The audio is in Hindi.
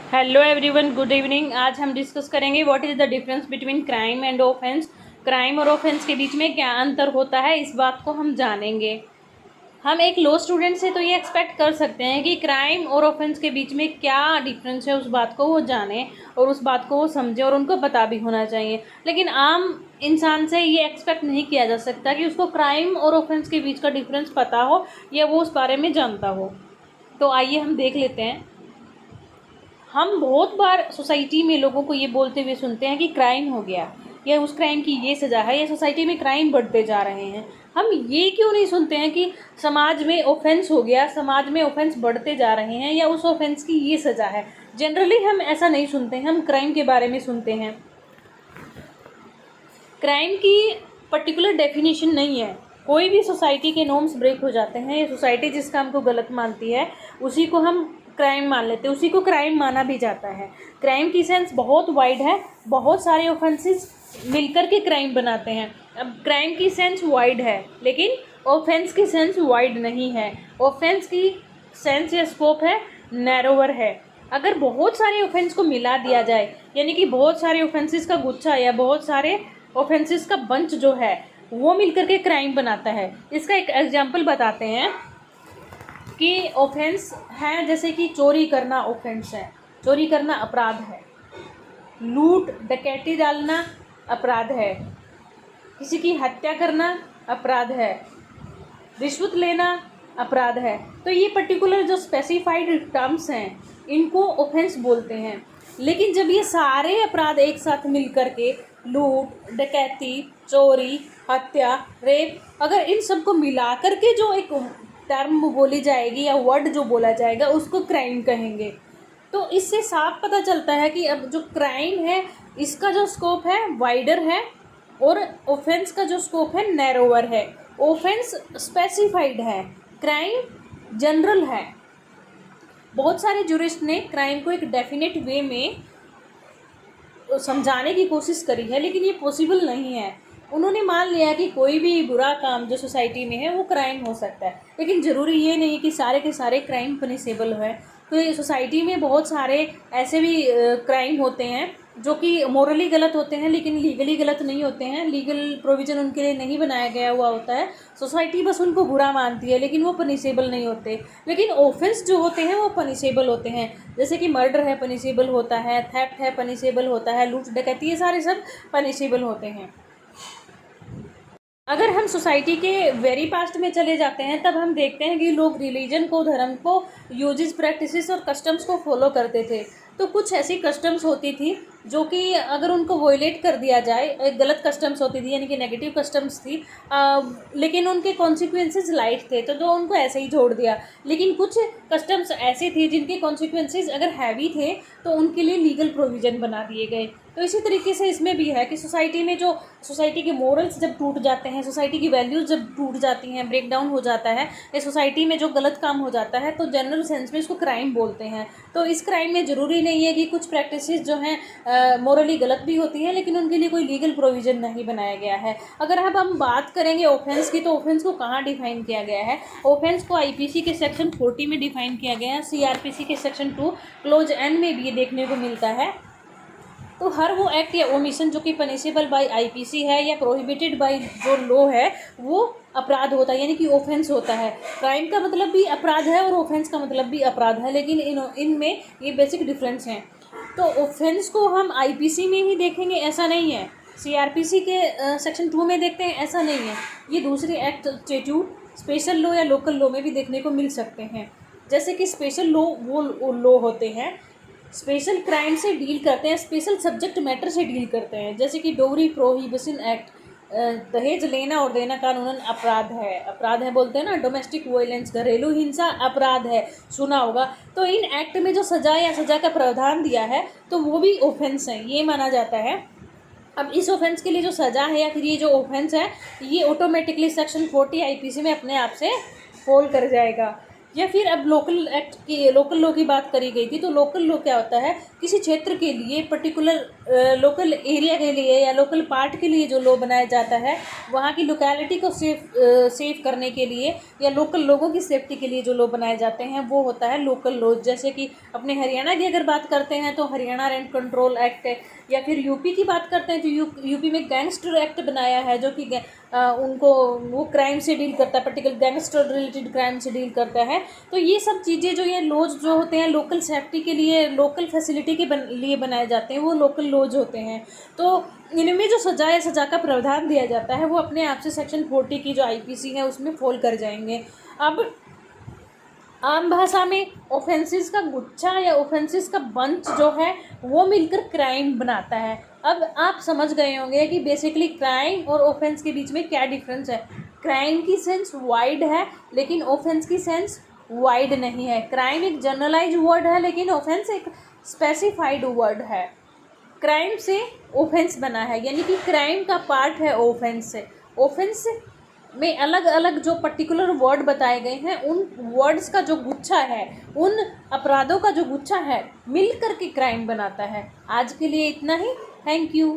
Hello everyone, good evening. आज हम डिस्कस करेंगे what is the difference between crime and offence. Crime और ऑफेंस के बीच में क्या अंतर होता है, इस बात को हम जानेंगे। हम एक लॉ स्टूडेंट से तो ये एक्सपेक्ट कर सकते हैं कि क्राइम और ऑफेंस के बीच में क्या डिफरेंस है, उस बात को वो जाने और उस बात को वो समझे और उनको पता भी होना चाहिए। लेकिन आम इंसान से ये एक्सपेक्ट नहीं किया जा सकता कि उसको क्राइम और ऑफेंस के बीच का डिफरेंस पता हो या वो उस बारे में जानता हो। तो आइए हम देख लेते हैं। हम बहुत बार सोसाइटी में लोगों को ये बोलते हुए सुनते हैं कि क्राइम हो गया या उस क्राइम की ये सज़ा है, या सोसाइटी में क्राइम बढ़ते जा रहे हैं। हम ये क्यों नहीं सुनते हैं कि समाज में ऑफेंस हो गया, समाज में ऑफेंस बढ़ते जा रहे हैं या उस ऑफेंस की ये सज़ा है। जनरली हम ऐसा नहीं सुनते हैं, हम क्राइम के बारे में सुनते हैं। क्राइम की पर्टिकुलर डेफिनेशन नहीं है। कोई भी सोसाइटी के नॉर्म्स ब्रेक हो जाते हैं, या सोसाइटी जिस काम को गलत मानती है उसी को हम क्राइम मान लेते हैं, उसी को क्राइम माना भी जाता है। क्राइम की सेंस बहुत वाइड है, बहुत सारे ऑफेंसेस मिलकर के क्राइम बनाते हैं। अब क्राइम की सेंस वाइड है लेकिन ऑफेंस की सेंस वाइड नहीं है। ऑफेंस की सेंस या स्कोप है नैरोवर है। अगर बहुत सारे ऑफेंस को मिला दिया जाए, यानी कि बहुत सारे ऑफेंसेस का गुच्छा या बहुत सारे ऑफेंसेस का बंच जो है वो मिलकर के क्राइम बनाता है। इसका एक एग्जांपल बताते हैं कि ऑफेंस है, जैसे कि चोरी करना ऑफेंस है, चोरी करना अपराध है, लूट डकैती डालना अपराध है, किसी की हत्या करना अपराध है, रिश्वत लेना अपराध है। तो ये पर्टिकुलर जो स्पेसिफाइड टर्म्स हैं इनको ऑफेंस बोलते हैं। लेकिन जब ये सारे अपराध एक साथ मिल कर के लूट डकैती चोरी हत्या रेप, अगर इन सबको मिला करके जो एक टर्म बोली जाएगी या वर्ड जो बोला जाएगा उसको क्राइम कहेंगे। तो इससे साफ पता चलता है कि अब जो क्राइम है इसका जो स्कोप है वाइडर है और ऑफेंस का जो स्कोप है नैरोवर है। ऑफेंस स्पेसिफाइड है, क्राइम जनरल है। बहुत सारे जुरिस्ट ने क्राइम को एक डेफिनेट वे में समझाने की कोशिश करी है, लेकिन ये पॉसिबल नहीं है। उन्होंने मान लिया कि कोई भी बुरा काम जो सोसाइटी में है वो क्राइम हो सकता है, लेकिन ज़रूरी ये नहीं कि सारे के सारे क्राइम पनिशेबल है। तो ये सोसाइटी में बहुत सारे ऐसे भी क्राइम होते हैं जो कि मोरली गलत होते हैं लेकिन लीगली गलत नहीं होते हैं। लीगल प्रोविज़न उनके लिए नहीं बनाया गया हुआ होता है, सोसाइटी बस उनको बुरा मानती है, लेकिन वो पनिशेबल नहीं होते। लेकिन ऑफेंस जो होते हैं वो पनिशेबल होते हैं, जैसे कि मर्डर है पनिशेबल होता है, थेफ्ट है पनिशेबल होता है, लूट डकैती, ये सारे सब पनिशेबल होते हैं। अगर हम सोसाइटी के वेरी पास्ट में चले जाते हैं तब हम देखते हैं कि लोग रिलीजन को, धर्म को, यूजेस प्रैक्टिसेस और कस्टम्स को फॉलो करते थे। तो कुछ ऐसी कस्टम्स होती थी जो कि अगर उनको वॉयलेट कर दिया जाए, एक गलत कस्टम्स होती थी यानी कि नेगेटिव कस्टम्स थी, लेकिन उनके कॉन्सिक्वेंसेस लाइट थे तो उनको ऐसे ही छोड़ दिया। लेकिन कुछ कस्टम्स ऐसी थी जिनके कॉन्सिक्वेंसेस अगर हैवी थे तो उनके लिए लीगल प्रोविज़न बना दिए गए। तो इसी तरीके से इसमें भी है कि सोसाइटी में जो सोसाइटी के मोरल्स जब टूट जाते हैं, सोसाइटी की वैल्यूज़ जब टूट जाती हैं, ब्रेक डाउन हो जाता है, या सोसाइटी में जो गलत काम हो जाता है तो जनरल सेंस में इसको क्राइम बोलते हैं। तो इस क्राइम में ज़रूरी नहीं है कि कुछ प्रैक्टिसेस जो हैं मोरली गलत भी होती है लेकिन उनके लिए कोई लीगल प्रोविज़न नहीं बनाया गया है। अगर अब हम बात करेंगे ऑफेंस की, तो ऑफेंस को कहाँ डिफाइन किया गया है? ऑफेंस को आईपीसी के सेक्शन 40 में डिफाइन किया गया है, सीआरपीसी के सेक्शन 2 क्लोज एन में भी ये देखने को मिलता है। तो हर वो एक्ट या ओमिशन जो कि पनिशेबल बाय आईपीसी है या प्रोहिबिटेड बाय जो लॉ है वो अपराध होता है, यानी कि ऑफेंस होता है। क्राइम का मतलब भी अपराध है और ऑफेंस का मतलब भी अपराध है, लेकिन इनमें ये बेसिक डिफरेंस हैं। तो ऑफेंस को हम आईपीसी में ही देखेंगे ऐसा नहीं है, सीआरपीसी के सेक्शन 2 में देखते हैं ऐसा नहीं है। ये दूसरे एक्ट, स्टैट्यूट, स्पेशल लॉ या लोकल लॉ में भी देखने को मिल सकते हैं। जैसे कि स्पेशल लॉ वो लॉ होते हैं स्पेशल क्राइम से डील करते हैं, स्पेशल सब्जेक्ट मैटर से डील करते हैं। जैसे कि डोगरी प्रोहिबिशन एक्ट, दहेज लेना और देना कानूनन अपराध है। अपराध है बोलते हैं ना, डोमेस्टिक वायलेंस, घरेलू हिंसा अपराध है, सुना होगा। तो इन एक्ट में जो सज़ा या सज़ा का प्रावधान दिया है तो वो भी ऑफेंस है, ये माना जाता है। अब इस ऑफेंस के लिए जो सज़ा है या फिर ये जो ऑफेंस है ये ऑटोमेटिकली सेक्शन 40 आईपीसी में अपने आप से फॉल कर जाएगा। या फिर अब लोकल एक्ट की, लोकल लॉ की बात करी गई थी, तो लोकल लॉ क्या होता है, किसी क्षेत्र के लिए, पर्टिकुलर लोकल एरिया के लिए या लोकल पार्ट के लिए जो लॉ बनाया जाता है, वहाँ की लोकेलिटी को सेफ करने के लिए या लोकल लोगों की सेफ्टी के लिए जो लॉ बनाए जाते हैं वो होता है लोकल लॉ। जैसे कि अपने हरियाणा की अगर बात करते हैं तो हरियाणा रेंट कंट्रोल एक्ट है, या फिर यूपी की बात करते हैं तो यूपी में गैंगस्टर एक्ट बनाया है, जो कि उनको वो क्राइम से डील करता है, पर्टिकुलर गैंगस्टर रिलेटेड क्राइम से डील करता है। तो ये सब चीज़ें जो ये लॉज जो होते हैं लोकल सेफ्टी के लिए, लोकल फैसिलिटी के लिए बनाए जाते हैं, वो लोकल लॉज होते हैं। तो इनमें जो सजा का प्रावधान दिया जाता है वो अपने आप से सेक्शन 40 की जो आईपीसी है उसमें फॉल कर जाएंगे। अब आम भाषा में ऑफेंसेस का गुच्छा या ऑफेंसेस का बंच जो है वो मिलकर क्राइम बनाता है। अब आप समझ गए होंगे कि बेसिकली क्राइम और ऑफेंस के बीच में क्या डिफरेंस है। क्राइम की सेंस वाइड है लेकिन ऑफेंस की सेंस वाइड नहीं है। क्राइम एक जनरलाइज वर्ड है लेकिन ऑफेंस एक स्पेसिफाइड वर्ड है। क्राइम से ऑफेंस बना है, यानी कि क्राइम का पार्ट है ऑफेंस से। ऑफेंस में अलग अलग जो पर्टिकुलर वर्ड बताए गए हैं, उन वर्ड्स का जो गुच्छा है, उन अपराधों का जो गुच्छा है, मिल कर के क्राइम बनाता है। आज के लिए इतना ही। Thank you.